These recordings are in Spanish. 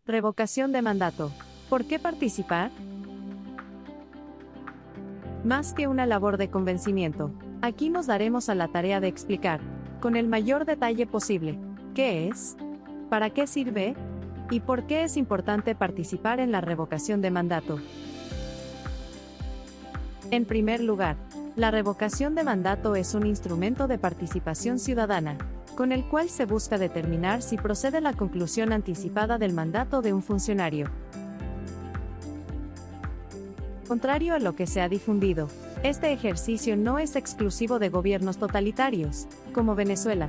Revocación de mandato. ¿Por qué participar? Más que una labor de convencimiento, aquí nos daremos a la tarea de explicar, con el mayor detalle posible, qué es, para qué sirve, y por qué es importante participar en la revocación de mandato. En primer lugar, la revocación de mandato es un instrumento de participación ciudadana, con el cual se busca determinar si procede la conclusión anticipada del mandato de un funcionario. Contrario a lo que se ha difundido, este ejercicio no es exclusivo de gobiernos totalitarios, como Venezuela.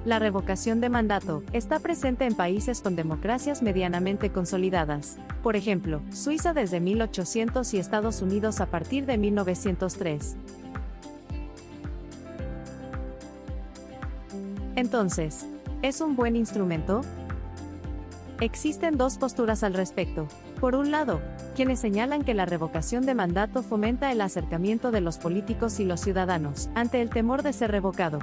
La revocación de mandato está presente en países con democracias medianamente consolidadas, por ejemplo, Suiza desde 1800 y Estados Unidos a partir de 1903. Entonces, ¿es un buen instrumento? Existen dos posturas al respecto. Por un lado, quienes señalan que la revocación de mandato fomenta el acercamiento de los políticos y los ciudadanos, ante el temor de ser revocado.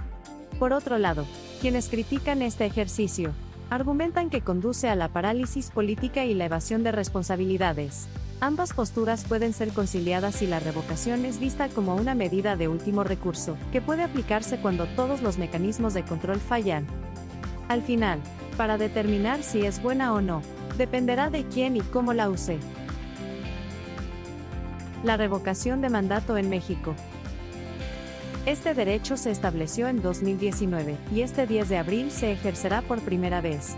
Por otro lado, quienes critican este ejercicio, argumentan que conduce a la parálisis política y la evasión de responsabilidades. Ambas posturas pueden ser conciliadas si la revocación es vista como una medida de último recurso, que puede aplicarse cuando todos los mecanismos de control fallan. Al final, para determinar si es buena o no, dependerá de quién y cómo la use. La revocación de mandato en México. Este derecho se estableció en 2019, y este 10 de abril se ejercerá por primera vez.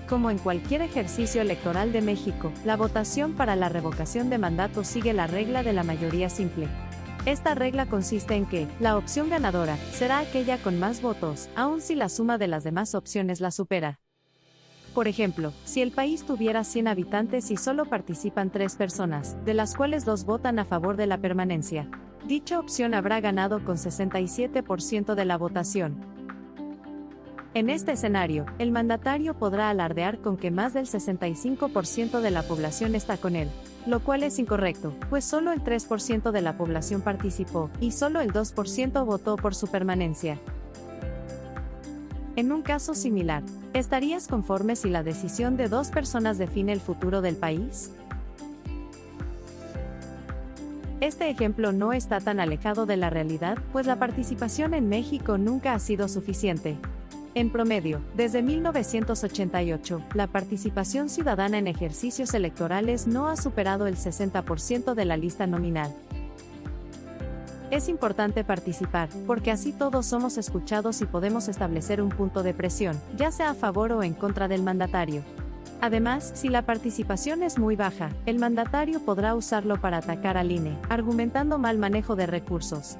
Como en cualquier ejercicio electoral de México, la votación para la revocación de mandato sigue la regla de la mayoría simple. Esta regla consiste en que, la opción ganadora, será aquella con más votos, aun si la suma de las demás opciones la supera. Por ejemplo, si el país tuviera 100 habitantes y solo participan 3 personas, de las cuales 2 votan a favor de la permanencia, dicha opción habrá ganado con 67% de la votación. En este escenario, el mandatario podrá alardear con que más del 65% de la población está con él, lo cual es incorrecto, pues solo el 3% de la población participó, y solo el 2% votó por su permanencia. En un caso similar, ¿estarías conforme si la decisión de 2 personas define el futuro del país? Este ejemplo no está tan alejado de la realidad, pues la participación en México nunca ha sido suficiente. En promedio, desde 1988, la participación ciudadana en ejercicios electorales no ha superado el 60% de la lista nominal. Es importante participar, porque así todos somos escuchados y podemos establecer un punto de presión, ya sea a favor o en contra del mandatario. Además, si la participación es muy baja, el mandatario podrá usarlo para atacar al INE, argumentando mal manejo de recursos.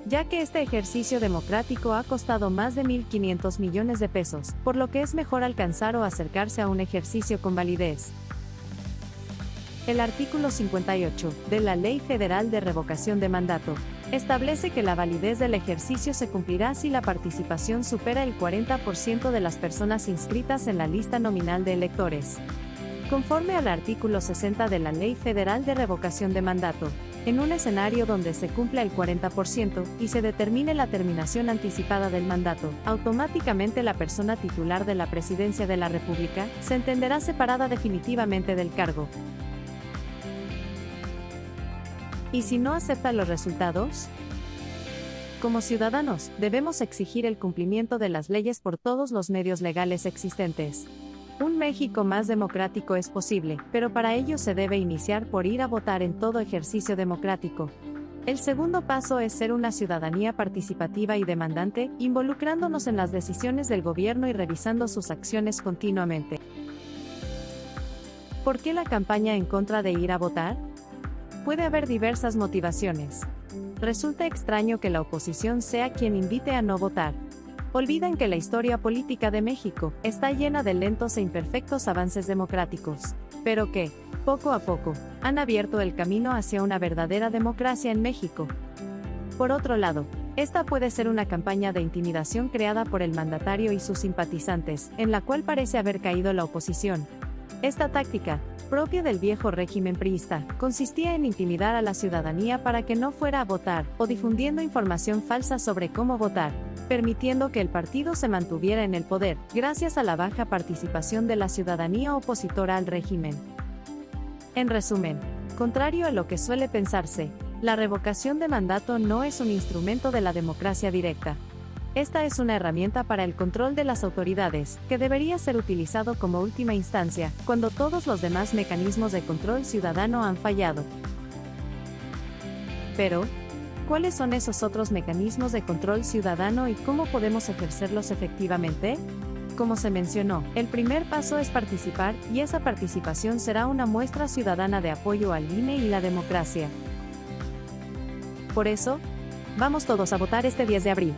Ya que este ejercicio democrático ha costado más de 1.500 millones de pesos, por lo que es mejor alcanzar o acercarse a un ejercicio con validez. El artículo 58, de la Ley Federal de Revocación de Mandato, establece que la validez del ejercicio se cumplirá si la participación supera el 40% de las personas inscritas en la lista nominal de electores. Conforme al artículo 60 de la Ley Federal de Revocación de Mandato, en un escenario donde se cumpla el 40% y se determine la terminación anticipada del mandato, automáticamente la persona titular de la Presidencia de la República se entenderá separada definitivamente del cargo. ¿Y si no acepta los resultados? Como ciudadanos, debemos exigir el cumplimiento de las leyes por todos los medios legales existentes. Un México más democrático es posible, pero para ello se debe iniciar por ir a votar en todo ejercicio democrático. El segundo paso es ser una ciudadanía participativa y demandante, involucrándonos en las decisiones del gobierno y revisando sus acciones continuamente. ¿Por qué la campaña en contra de ir a votar? Puede haber diversas motivaciones. Resulta extraño que la oposición sea quien invite a no votar. Olvidan que la historia política de México está llena de lentos e imperfectos avances democráticos, pero que, poco a poco, han abierto el camino hacia una verdadera democracia en México. Por otro lado, esta puede ser una campaña de intimidación creada por el mandatario y sus simpatizantes, en la cual parece haber caído la oposición. Esta táctica, propia del viejo régimen priista, consistía en intimidar a la ciudadanía para que no fuera a votar, o difundiendo información falsa sobre cómo votar, permitiendo que el partido se mantuviera en el poder, gracias a la baja participación de la ciudadanía opositora al régimen. En resumen, contrario a lo que suele pensarse, la revocación de mandato no es un instrumento de la democracia directa. Esta es una herramienta para el control de las autoridades, que debería ser utilizado como última instancia, cuando todos los demás mecanismos de control ciudadano han fallado. Pero, ¿cuáles son esos otros mecanismos de control ciudadano y cómo podemos ejercerlos efectivamente? Como se mencionó, el primer paso es participar, y esa participación será una muestra ciudadana de apoyo al INE y la democracia. Por eso, vamos todos a votar este 10 de abril.